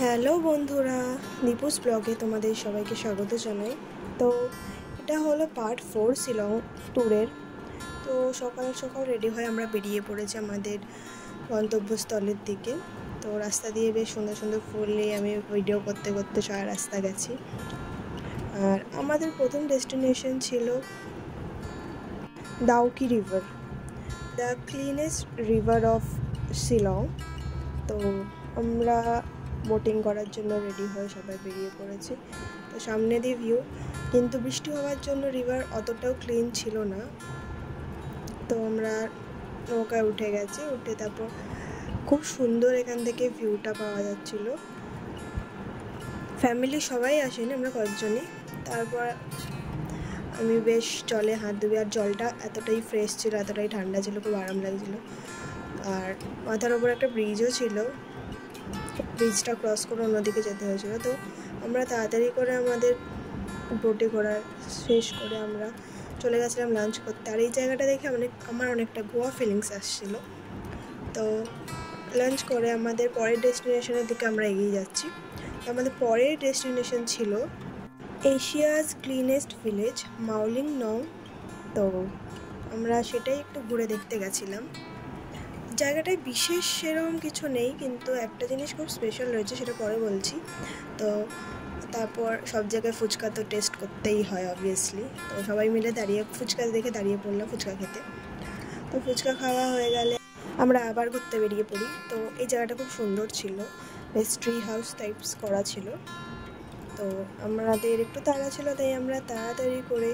Hello বন্ধুরা, দীপুস ব্লগে তোমাদের সবাইকে স্বাগত জানাই। তো এটা হলো পার্ট 4 শিলং ট্যুরের। তো সকাল সকাল রেডি হয়ে আমরা বেরিয়ে পড়েছি আমাদের গন্তব্যস্থলের দিকে। তো রাস্তা দিয়ে বেশ সুন্দর সুন্দর ফুল নিয়ে আমি ভিডিও করতে করতে সারা রাস্তা গেছি। আর আমাদের প্রথম ডেস্টিনেশন ছিল Dawki river, the cleanest river of Shillong. তো আমরা বোটিং করার জন্য রেডি হয়ে সবাই বেরিয়ে পড়েছি। তো সামনে দিয়ে ভিউ, কিন্তু বৃষ্টি হওয়ার জন্য রিভার অতটাও ক্লিন ছিল না। তো আমরা নৌকায় উঠে গেছি, উঠে তারপর খুব সুন্দর এখান থেকে ভিউটা পাওয়া যাচ্ছিল। ফ্যামিলি সবাই আসেনি, আমরা কয়েকজনই। তারপর আমি বেশ জলে হাত ধুবি, আর জলটা এতটাই ফ্রেশ ছিল, এতটাই ঠান্ডা ছিল, খুব আরাম লাগছিল। আর মাথার ওপর একটা ব্রিজও ছিল, ব্রিজটা ক্রস করে অন্যদিকে যেতে হয়েছিল। তো আমরা তাড়াতাড়ি করে আমাদের বোটে ঘোরা শেষ করে আমরা চলে গেছিলাম লাঞ্চ করতে। আর এই জায়গাটা দেখে আমার অনেকটা গোয়া ফিলিংস আসছিল। তো লাঞ্চ করে আমাদের পরের ডেস্টিনেশনের দিকে আমরা এগিয়ে যাচ্ছি। তো আমাদের পরের ডেস্টিনেশন ছিল এশিয়াজ ক্লিনেস্ট ভিলেজ মাওলিং নং। তো আমরা সেটাই একটু ঘুরে দেখতে গেছিলাম। জায়গাটায় বিশেষ সেরকম কিছু নেই, কিন্তু একটা জিনিস খুব স্পেশাল রয়েছে, সেটা পরে বলছি। তো তারপর সব জায়গায় ফুচকা তো টেস্ট করতেই হয় অবভিয়াসলি। তো সবাই মিলে ফুচকা দেখে দাঁড়িয়ে পড়লাম ফুচকা খেতে। তো ফুচকা খাওয়া হয়ে গেলে আমরা আবার ঘুরতে বেরিয়ে পড়ি। তো এই জায়গাটা খুব সুন্দর ছিল, বেশ ট্রি হাউস টাইপস করা ছিল। তো আমাদের একটু তাড়া ছিল, তাই আমরা তাড়াতাড়ি করে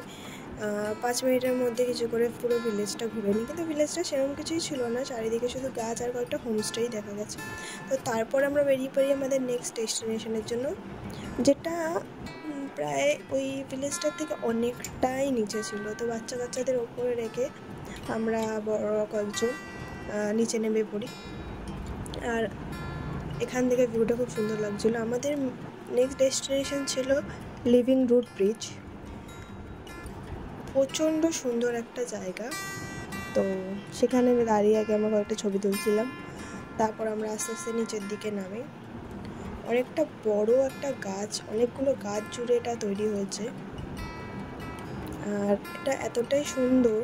5 মিনিটের মধ্যে কিছু করে পুরো ভিলেজটা ঘুরে নিই। কিন্তু ভিলেজটা সেরকম কিছুই ছিল না, চারিদিকে শুধু গাছ আর কয়েকটা হোমস্টেই দেখা গেছে। তো তারপর আমরা বেরিয়ে পড়ি আমাদের নেক্সট ডেস্টিনেশনের জন্য, যেটা প্রায় ওই ভিলেজটার থেকে অনেকটাই নিচে ছিল। তো বাচ্চাদের ওপরে রেখে আমরা বড় কয়েকজন নিচে নেমে পড়ি। আর এখান থেকে ভিউটা খুব সুন্দর লাগছিলো। আমাদের নেক্সট ডেস্টিনেশন ছিল লিভিং রুট ব্রিজ। প্রচণ্ড সুন্দর একটা জায়গা। তো সেখানে দাঁড়িয়ে আগে আমরা কয়েকটা ছবি তুলছিলাম। তারপর আমরা আস্তে আস্তে নিচের দিকে নামি। অনেকটা বড় একটা গাছ, অনেকগুলো গাছ জুড়ে এটা তৈরি হয়েছে। আর এটা এতটাই সুন্দর,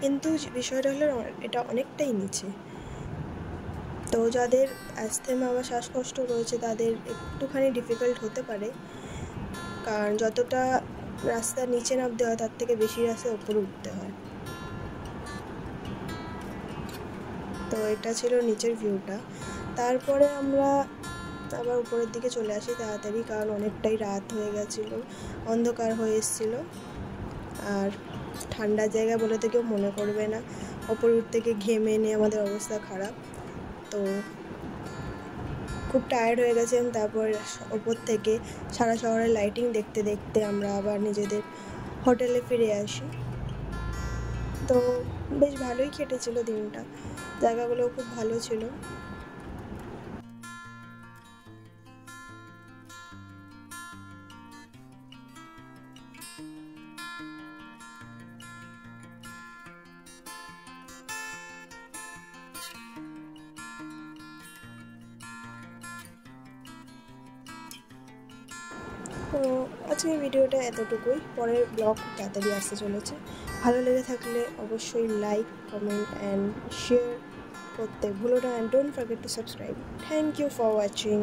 কিন্তু বিষয়টা হলো এটা অনেকটাই নিচে। তো যাদের অ্যাস্থমা বা শ্বাসকষ্ট রয়েছে তাদের একটুখানি ডিফিকাল্ট হতে পারে, কারণ যতটা রাস্তা নিচে নামতে হয় তার থেকে বেশি রাস্তা উপরে উঠতে হয়। তো এটা ছিল নিচের ভিউটা। তারপরে আমরা আবার উপরের দিকে চলে আসি তাড়াতাড়ি, কারণ অনেকটাই রাত হয়ে গেছিলো, অন্ধকার হয়ে এসেছিলো। আর ঠান্ডা জায়গা বলে তো কেউ মনে করবে না, ওপরে উঠতে গিয়ে ঘেমে নিয়ে আমাদের অবস্থা খারাপ। তো খুব টায়ার্ড হয়ে গেছে। তারপর ওপর থেকে সারা শহরের লাইটিং দেখতে দেখতে আমরা আবার নিজেদের হোটেলে ফিরে আসি। তো বেশ ভালোই কেটেছিল দিনটা, জায়গাগুলোও খুব ভালো ছিল। তো আজকের ভিডিওটা এতটুকুই, পরের ব্লগ তাড়াতাড়ি আসতে চলেছে। ভালো লেগে থাকলে অবশ্যই লাইক, কমেন্ট অ্যান্ড শেয়ার করতে ভুলো না, and don't forget to subscribe. Thank you for watching.